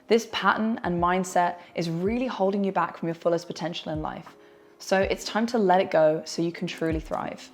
This pattern and mindset is really holding you back from your fullest potential in life. So it's time to let it go so you can truly thrive.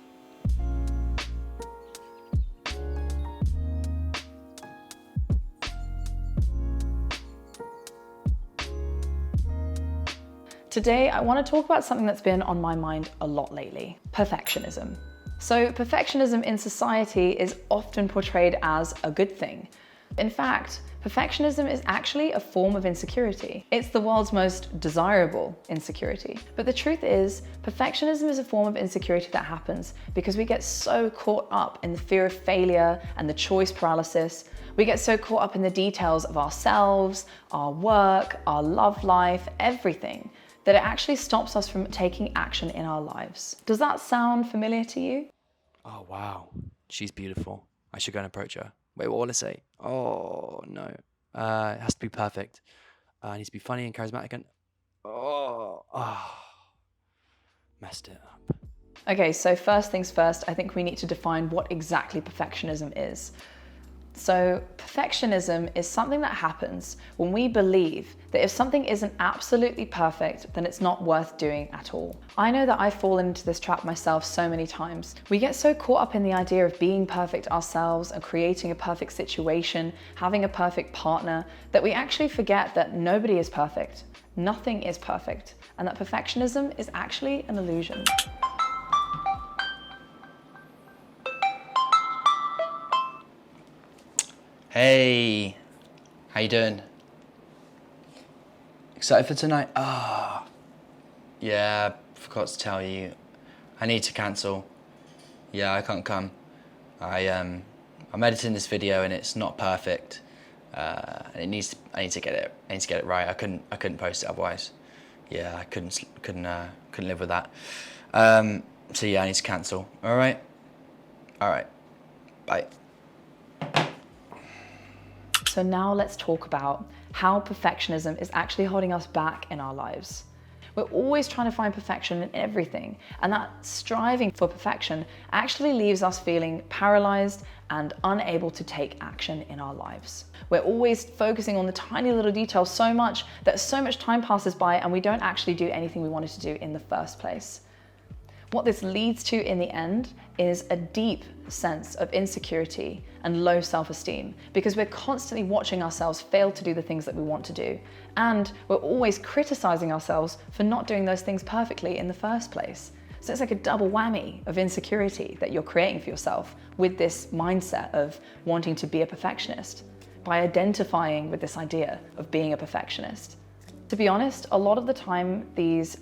Today, I want to talk about something that's been on my mind a lot lately: perfectionism. So perfectionism in society is often portrayed as a good thing. In fact, perfectionism is actually a form of insecurity. It's the world's most desirable insecurity. But the truth is, perfectionism is a form of insecurity that happens because we get so caught up in the fear of failure and the choice paralysis. We get so caught up in the details of ourselves, our work, our love life, everything, that it actually stops us from taking action in our lives. Does that sound familiar to you? Oh, wow. She's beautiful. I should go and approach her. Wait, what will I say? Oh, no. It has to be perfect. It needs to be funny and charismatic and... Messed it up. Okay, so first things first, I think we need to define what exactly perfectionism is. So perfectionism is something that happens when we believe that if something isn't absolutely perfect, then it's not worth doing at all. I know that I've fallen into this trap myself so many times. We get so caught up in the idea of being perfect ourselves and creating a perfect situation, having a perfect partner, that we actually forget that nobody is perfect, nothing is perfect, and that perfectionism is actually an illusion. Hey, how you doing? Excited for tonight? Yeah, forgot to tell you. I need to cancel. Yeah, I can't come. I'm editing this video and it's not perfect. And I need to get it right. I couldn't post it otherwise. Yeah, I couldn't live with that. So yeah, I need to cancel. All right. Bye. So now let's talk about how perfectionism is actually holding us back in our lives. We're always trying to find perfection in everything, and that striving for perfection actually leaves us feeling paralyzed and unable to take action in our lives. We're always focusing on the tiny little details so much that so much time passes by and we don't actually do anything we wanted to do in the first place. What this leads to in the end is a deep sense of insecurity and low self-esteem, because we're constantly watching ourselves fail to do the things that we want to do. And we're always criticizing ourselves for not doing those things perfectly in the first place. So it's like a double whammy of insecurity that you're creating for yourself with this mindset of wanting to be a perfectionist, by identifying with this idea of being a perfectionist. To be honest, a lot of the time, these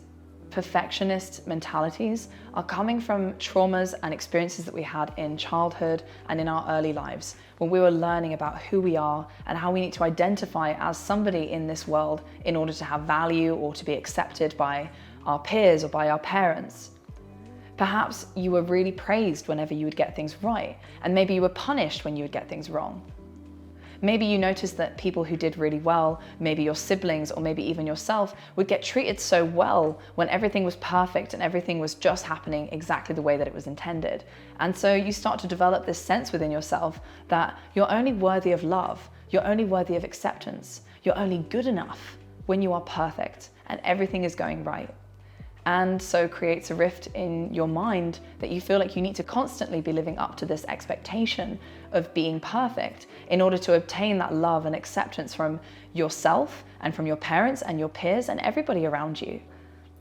perfectionist mentalities are coming from traumas and experiences that we had in childhood and in our early lives, when we were learning about who we are and how we need to identify as somebody in this world in order to have value or to be accepted by our peers or by our parents. Perhaps you were really praised whenever you would get things right, and maybe you were punished when you would get things wrong. Maybe you noticed that people who did really well, maybe your siblings or maybe even yourself, would get treated so well when everything was perfect and everything was just happening exactly the way that it was intended. And so you start to develop this sense within yourself that you're only worthy of love, you're only worthy of acceptance, you're only good enough when you are perfect and everything is going right. And so creates a rift in your mind that you feel like you need to constantly be living up to this expectation of being perfect in order to obtain that love and acceptance from yourself and from your parents and your peers and everybody around you.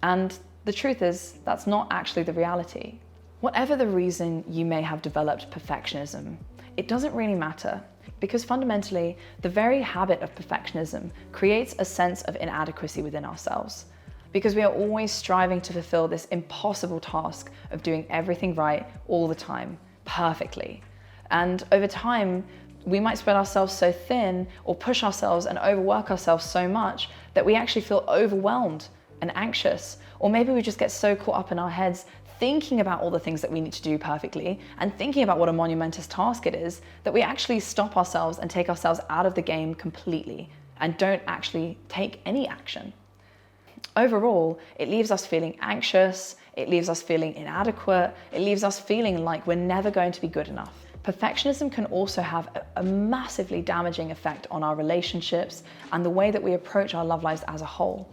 And the truth is, that's not actually the reality. Whatever the reason you may have developed perfectionism, it doesn't really matter, because fundamentally, the very habit of perfectionism creates a sense of inadequacy within ourselves, because we are always striving to fulfill this impossible task of doing everything right all the time, perfectly. And over time, we might spread ourselves so thin or push ourselves and overwork ourselves so much that we actually feel overwhelmed and anxious. Or maybe we just get so caught up in our heads thinking about all the things that we need to do perfectly and thinking about what a monumentous task it is, that we actually stop ourselves and take ourselves out of the game completely and don't actually take any action. Overall, it leaves us feeling anxious, it leaves us feeling inadequate, it leaves us feeling like we're never going to be good enough. Perfectionism can also have a massively damaging effect on our relationships and the way that we approach our love lives as a whole.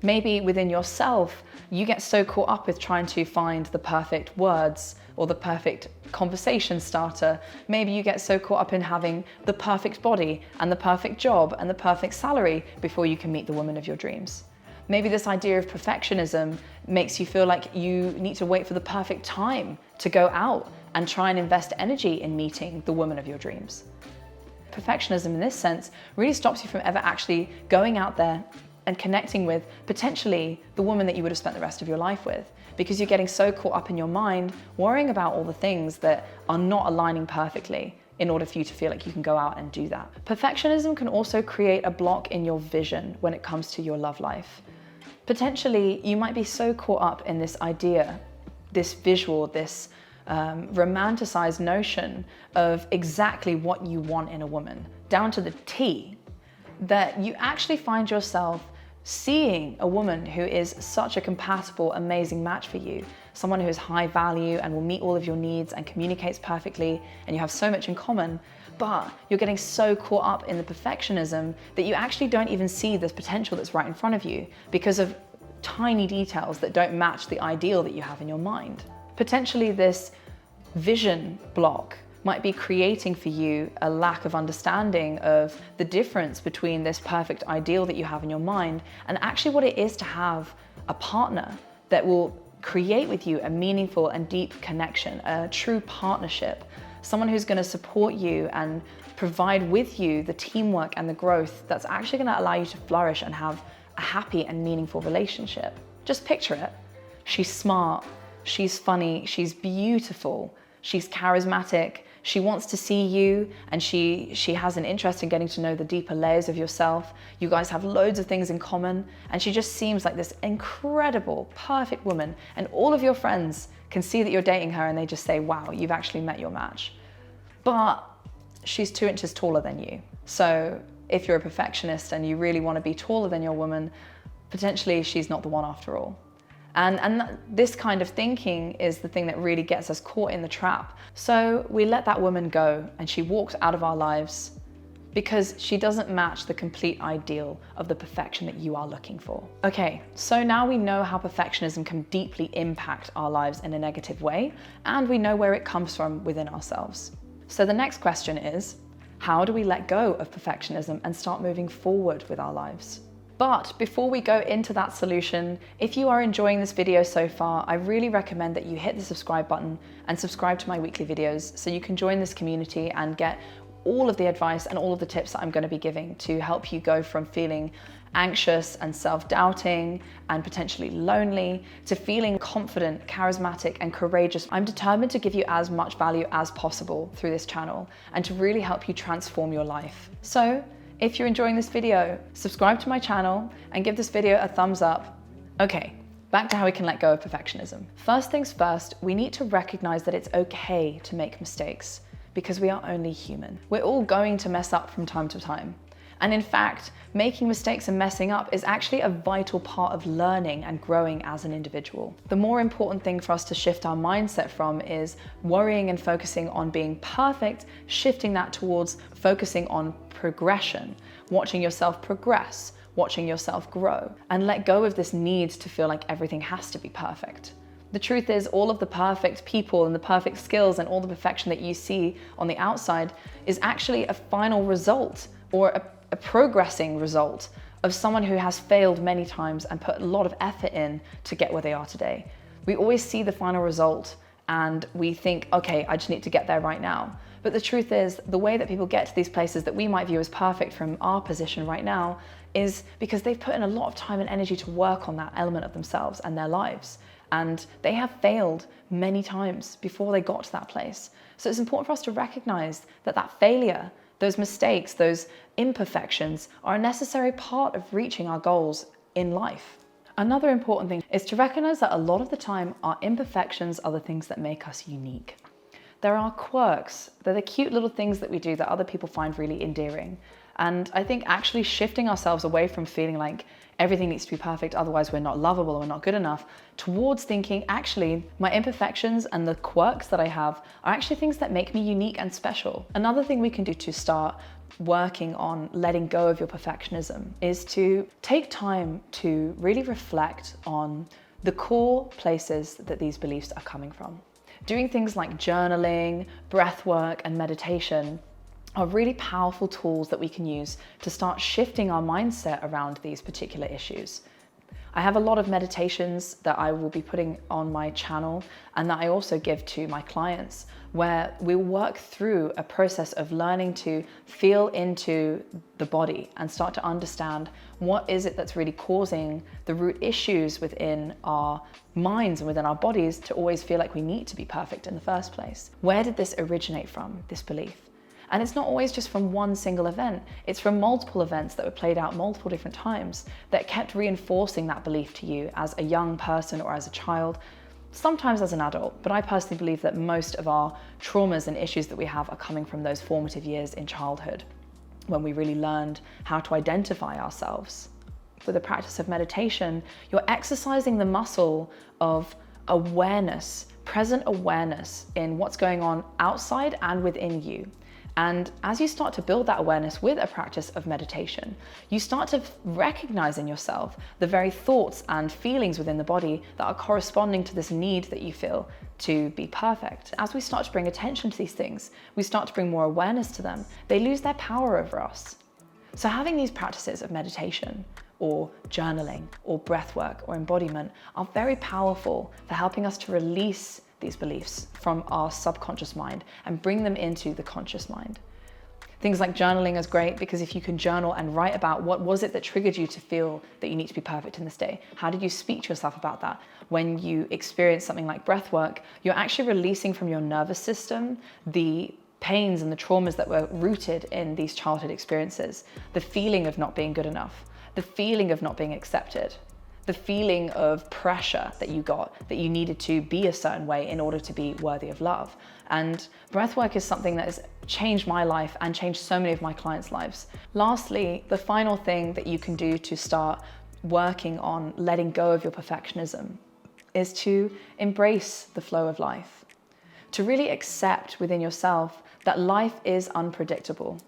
Maybe within yourself, you get so caught up with trying to find the perfect words or the perfect conversation starter. Maybe you get so caught up in having the perfect body and the perfect job and the perfect salary before you can meet the woman of your dreams. Maybe this idea of perfectionism makes you feel like you need to wait for the perfect time to go out and try and invest energy in meeting the woman of your dreams. Perfectionism in this sense really stops you from ever actually going out there and connecting with potentially the woman that you would have spent the rest of your life with, because you're getting so caught up in your mind worrying about all the things that are not aligning perfectly in order for you to feel like you can go out and do that. Perfectionism can also create a block in your vision when it comes to your love life. Potentially, you might be so caught up in this idea, this visual, this romanticized notion of exactly what you want in a woman, down to the T, that you actually find yourself seeing a woman who is such a compatible, amazing match for you, someone who is high value and will meet all of your needs and communicates perfectly, and you have so much in common, but you're getting so caught up in the perfectionism that you actually don't even see this potential that's right in front of you because of tiny details that don't match the ideal that you have in your mind. Potentially this vision block might be creating for you a lack of understanding of the difference between this perfect ideal that you have in your mind and actually what it is to have a partner that will create with you a meaningful and deep connection, a true partnership, someone who's going to support you and provide with you the teamwork and the growth that's actually going to allow you to flourish and have a happy and meaningful relationship. Just picture it. She's smart, she's funny, she's beautiful, she's charismatic, she wants to see you, and she has an interest in getting to know the deeper layers of yourself. You guys have loads of things in common, and she just seems like this incredible, perfect woman, and all of your friends can see that you're dating her and they just say, wow, you've actually met your match. But she's 2 inches taller than you. So if you're a perfectionist and you really want to be taller than your woman, potentially she's not the one after all. And this kind of thinking is the thing that really gets us caught in the trap. So we let that woman go and she walks out of our lives because she doesn't match the complete ideal of the perfection that you are looking for. Okay, so now we know how perfectionism can deeply impact our lives in a negative way, and we know where it comes from within ourselves. So the next question is, how do we let go of perfectionism and start moving forward with our lives? But before we go into that solution, if you are enjoying this video so far, I really recommend that you hit the subscribe button and subscribe to my weekly videos so you can join this community and get all of the advice and all of the tips that I'm going to be giving to help you go from feeling anxious and self-doubting and potentially lonely to feeling confident, charismatic, and courageous. I'm determined to give you as much value as possible through this channel and to really help you transform your life. So if you're enjoying this video, subscribe to my channel and give this video a thumbs up. Okay, back to how we can let go of perfectionism. First things first, we need to recognize that it's okay to make mistakes because we are only human. We're all going to mess up from time to time. And in fact, making mistakes and messing up is actually a vital part of learning and growing as an individual. The more important thing for us to shift our mindset from is worrying and focusing on being perfect, shifting that towards focusing on progression, watching yourself progress, watching yourself grow, and let go of this need to feel like everything has to be perfect. The truth is, all of the perfect people and the perfect skills and all the perfection that you see on the outside is actually a final result or a progressing result of someone who has failed many times and put a lot of effort in to get where they are today. We always see the final result and we think, okay, I just need to get there right now. But the truth is, the way that people get to these places that we might view as perfect from our position right now is because they've put in a lot of time and energy to work on that element of themselves and their lives. And they have failed many times before they got to that place. So it's important for us to recognize that that failure, those mistakes, those imperfections are a necessary part of reaching our goals in life. Another important thing is to recognize that a lot of the time our imperfections are the things that make us unique. There are quirks, they're the cute little things that we do that other people find really endearing. And I think actually shifting ourselves away from feeling like everything needs to be perfect, otherwise we're not lovable or we're not good enough, towards thinking, actually, my imperfections and the quirks that I have are actually things that make me unique and special. Another thing we can do to start working on letting go of your perfectionism is to take time to really reflect on the core places that these beliefs are coming from. Doing things like journaling, breath work, and meditation are really powerful tools that we can use to start shifting our mindset around these particular issues. I have a lot of meditations that I will be putting on my channel and that I also give to my clients, where we work through a process of learning to feel into the body and start to understand what is it that's really causing the root issues within our minds and within our bodies to always feel like we need to be perfect in the first place. Where did this originate from, this belief? And it's not always just from one single event. It's from multiple events that were played out multiple different times that kept reinforcing that belief to you as a young person or as a child, sometimes as an adult. But I personally believe that most of our traumas and issues that we have are coming from those formative years in childhood, when we really learned how to identify ourselves. With the practice of meditation, you're exercising the muscle of awareness, present awareness in what's going on outside and within you. And as you start to build that awareness with a practice of meditation, you start to recognize in yourself the very thoughts and feelings within the body that are corresponding to this need that you feel to be perfect. As we start to bring attention to these things, we start to bring more awareness to them. They lose their power over us. So having these practices of meditation or journaling or breath work or embodiment are very powerful for helping us to release these beliefs from our subconscious mind and bring them into the conscious mind. Things like journaling is great because if you can journal and write about what was it that triggered you to feel that you need to be perfect in this day? How did you speak to yourself about that? When you experience something like breath work, you're actually releasing from your nervous system the pains and the traumas that were rooted in these childhood experiences. The feeling of not being good enough, the feeling of not being accepted, the feeling of pressure that you got, that you needed to be a certain way in order to be worthy of love. And breathwork is something that has changed my life and changed so many of my clients' lives. Lastly, the final thing that you can do to start working on letting go of your perfectionism is to embrace the flow of life. To really accept within yourself that life is unpredictable.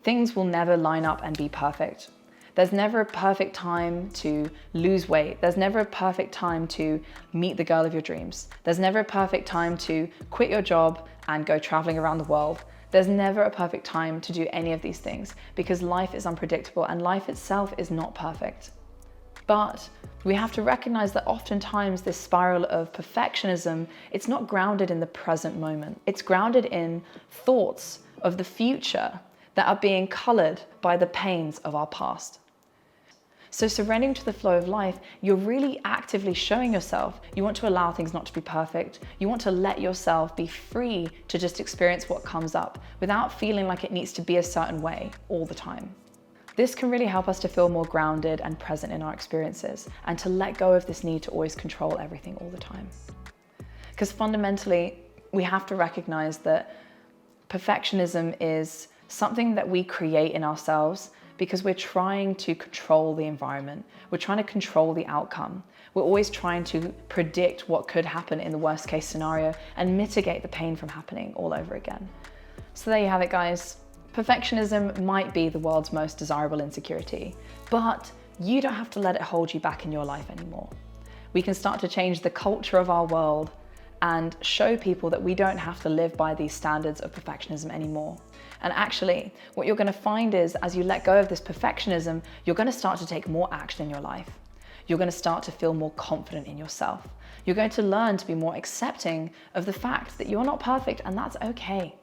Things will never line up and be perfect. There's never a perfect time to lose weight. There's never a perfect time to meet the girl of your dreams. There's never a perfect time to quit your job and go traveling around the world. There's never a perfect time to do any of these things because life is unpredictable and life itself is not perfect. But we have to recognize that oftentimes this spiral of perfectionism, it's not grounded in the present moment. It's grounded in thoughts of the future that are being colored by the pains of our past. So surrendering to the flow of life, you're really actively showing yourself you want to allow things not to be perfect. You want to let yourself be free to just experience what comes up without feeling like it needs to be a certain way all the time. This can really help us to feel more grounded and present in our experiences and to let go of this need to always control everything all the time. Because fundamentally, we have to recognize that perfectionism is something that we create in ourselves because we're trying to control the environment. We're trying to control the outcome. We're always trying to predict what could happen in the worst case scenario and mitigate the pain from happening all over again. So there you have it, guys. Perfectionism might be the world's most desirable insecurity, but you don't have to let it hold you back in your life anymore. We can start to change the culture of our world and show people that we don't have to live by these standards of perfectionism anymore. And actually, what you're going to find is as you let go of this perfectionism, you're going to start to take more action in your life. You're going to start to feel more confident in yourself. You're going to learn to be more accepting of the fact that you're not perfect and that's okay.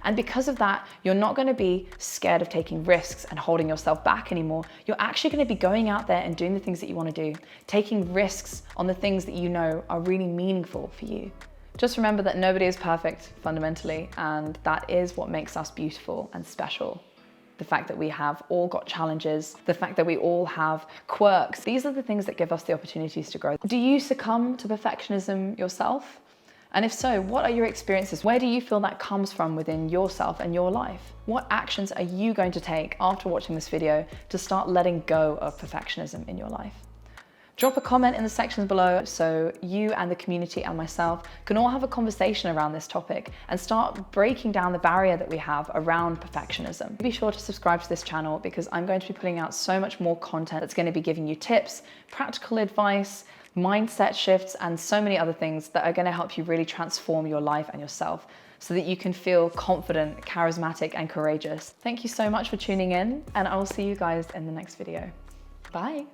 And because of that, you're not going to be scared of taking risks and holding yourself back anymore. You're actually going to be going out there and doing the things that you want to do, taking risks on the things that you know are really meaningful for you. Just remember that nobody is perfect fundamentally, and that is what makes us beautiful and special. The fact that we have all got challenges, the fact that we all have quirks, these are the things that give us the opportunities to grow. Do you succumb to perfectionism yourself? And if so, what are your experiences? Where do you feel that comes from within yourself and your life? What actions are you going to take after watching this video to start letting go of perfectionism in your life? Drop a comment in the sections below so you and the community and myself can all have a conversation around this topic and start breaking down the barrier that we have around perfectionism. Be sure to subscribe to this channel because I'm going to be putting out so much more content that's going to be giving you tips, practical advice, mindset shifts, and so many other things that are going to help you really transform your life and yourself so that you can feel confident, charismatic, and courageous. Thank you so much for tuning in, and I will see you guys in the next video. Bye.